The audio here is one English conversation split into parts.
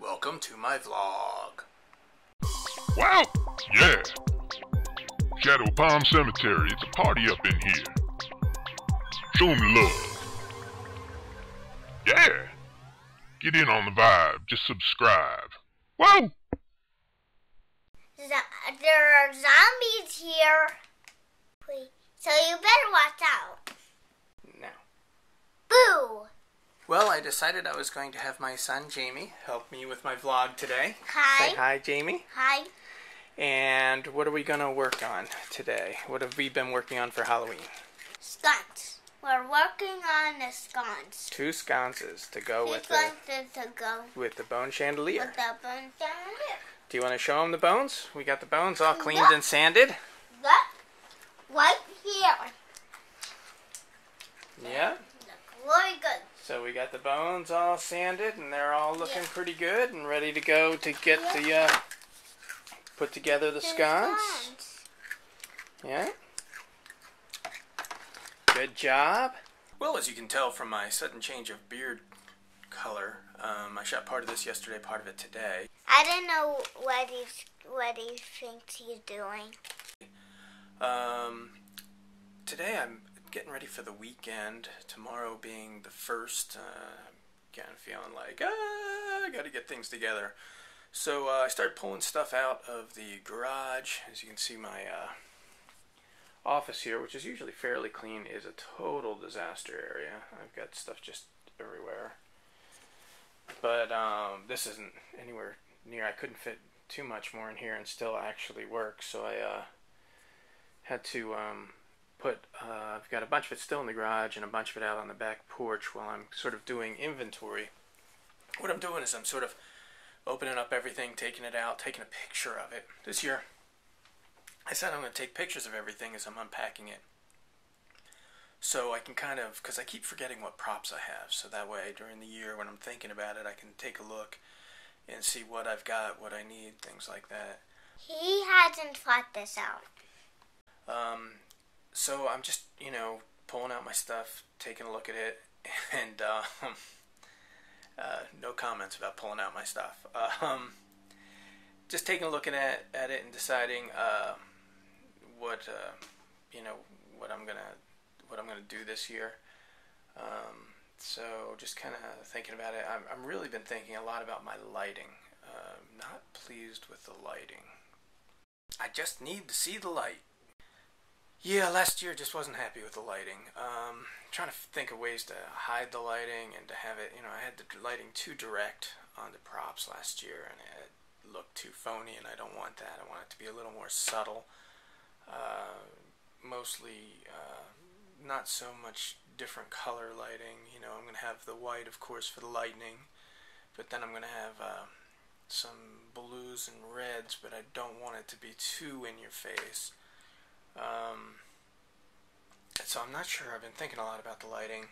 Welcome to my vlog. Wow! Yeah! Shadow Palm Cemetery, it's a party up in here. Show 'em the love. Yeah! Get in on the vibe, just subscribe. Whoa! There are zombies here. So you better watch out. No. Boo! Well, I decided I was going to have my son, Jamie, help me with my vlog today. Hi. Say hi, Jamie. Hi. And what are we going to work on today? What have we been working on for Halloween? Sconce. We're working on the sconce. 2 sconces to go with the bone chandelier. With the bone chandelier. Do you want to show them the bones? We got the bones all cleaned and sanded. Look. Right here. Yeah. Look really good. So we got the bones all sanded and they're all looking pretty good and ready to go to get the put together the scones. Yeah. Good job. Well, as you can tell from my sudden change of beard color, I shot part of this yesterday, part of it today. I don't know what he thinks he's doing. Today I'm getting ready for the weekend. Tomorrow being the first, kind of feeling like I got to get things together. So I started pulling stuff out of the garage. As you can see, my office here, which is usually fairly clean, is a total disaster area. I've got stuff just everywhere. But this isn't anywhere near. I couldn't fit too much more in here and still actually work. So I had to I've got a bunch of it still in the garage and a bunch of it out on the back porch while I'm sort of doing inventory. What I'm doing is I'm sort of opening up everything, taking it out, taking a picture of it. This year, I said I'm going to take pictures of everything as I'm unpacking it. So I can kind of, because I keep forgetting what props I have, so that way during the year when I'm thinking about it, I can take a look and see what I've got, what I need, things like that. He hasn't thought this out. So I'm just, pulling out my stuff, taking a look at it, and no comments about pulling out my stuff. Just taking a look at it and deciding what I'm gonna do this year. So just kind of thinking about it. I'm really been thinking a lot about my lighting. Not pleased with the lighting. I just need to see the light. Yeah, last year just wasn't happy with the lighting. Trying to think of ways to hide the lighting and to have it, I had the lighting too direct on the props last year and it looked too phony and I don't want that. I want it to be a little more subtle. Mostly not so much different color lighting. I'm going to have the white, of course, for the lightning, but then I'm going to have some blues and reds, but I don't want it to be too in your face. So I'm not sure. I've been thinking a lot about the lighting.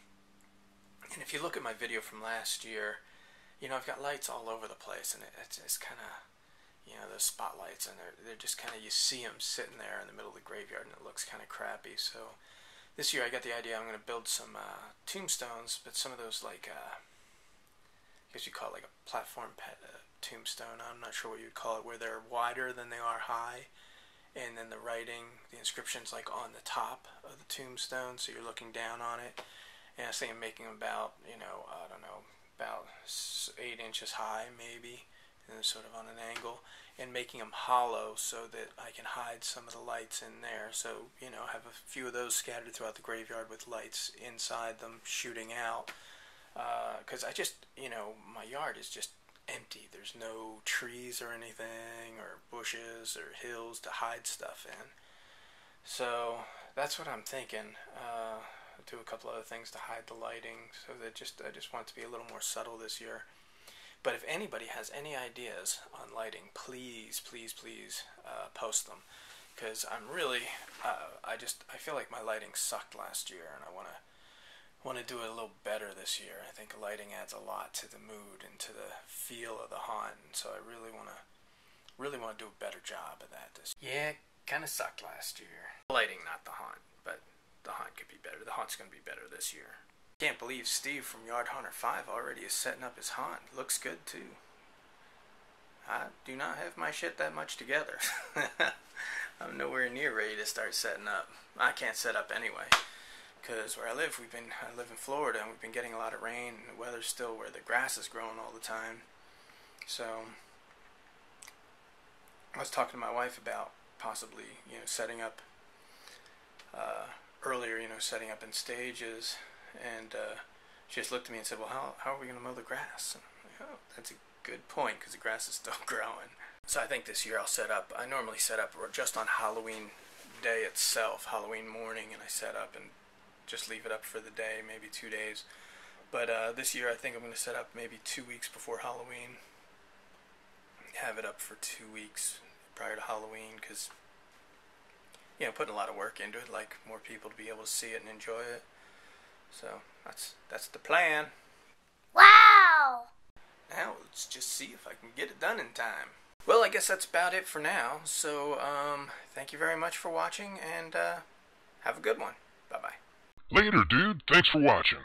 And if you look at my video from last year, I've got lights all over the place, and it's kind of, those spotlights, and they're just kind of, you see them sitting there in the middle of the graveyard, and it looks kind of crappy. So this year I got the idea I'm going to build some tombstones, but some of those, like, I guess you call it like a platform tombstone. I'm not sure what you'd call it, where they're wider than they are high. And then the writing, the inscription's like on the top of the tombstone, so you're looking down on it. And I was thinking making them about, I don't know, about 8 inches high maybe, and sort of on an angle, and making them hollow so that I can hide some of the lights in there. So, have a few of those scattered throughout the graveyard with lights inside them shooting out. Because I just, my yard is just empty. There's no trees or anything, or bushes or hills to hide stuff in. So that's what I'm thinking. Do a couple other things to hide the lighting, so that I just want it to be a little more subtle this year. But if anybody has any ideas on lighting, please post them, because I'm really I feel like my lighting sucked last year, and I want to do it a little better this year. I think lighting adds a lot to the mood and to the feel of the haunt, and so I really want to do a better job of that this year. Yeah, it kind of sucked last year. Lighting, not the haunt, but the haunt could be better. The haunt's going to be better this year. Can't believe Steve from Yard Haunter 5 already is setting up his haunt. Looks good too. I do not have my shit that much together. I'm nowhere near ready to start setting up. I can't set up anyway, because where I live, I live in Florida, and we've been getting a lot of rain, and the weather's still where the grass is growing all the time. So I was talking to my wife about possibly, setting up earlier, setting up in stages, and she just looked at me and said, well, how are we going to mow the grass? And I'm like, oh, that's a good point, because the grass is still growing. So I think this year I'll set up, I normally set up just on Halloween day itself, Halloween morning, and I set up and just leave it up for the day, maybe 2 days. But this year I think I'm going to set up maybe 2 weeks before Halloween, have it up for 2 weeks prior to Halloween, because putting a lot of work into it, like more people to be able to see it and enjoy it. So that's the plan. Wow! Now let's just see if I can get it done in time. Well, I guess that's about it for now. So thank you very much for watching, and have a good one. Bye bye. Later, dude. Thanks for watching.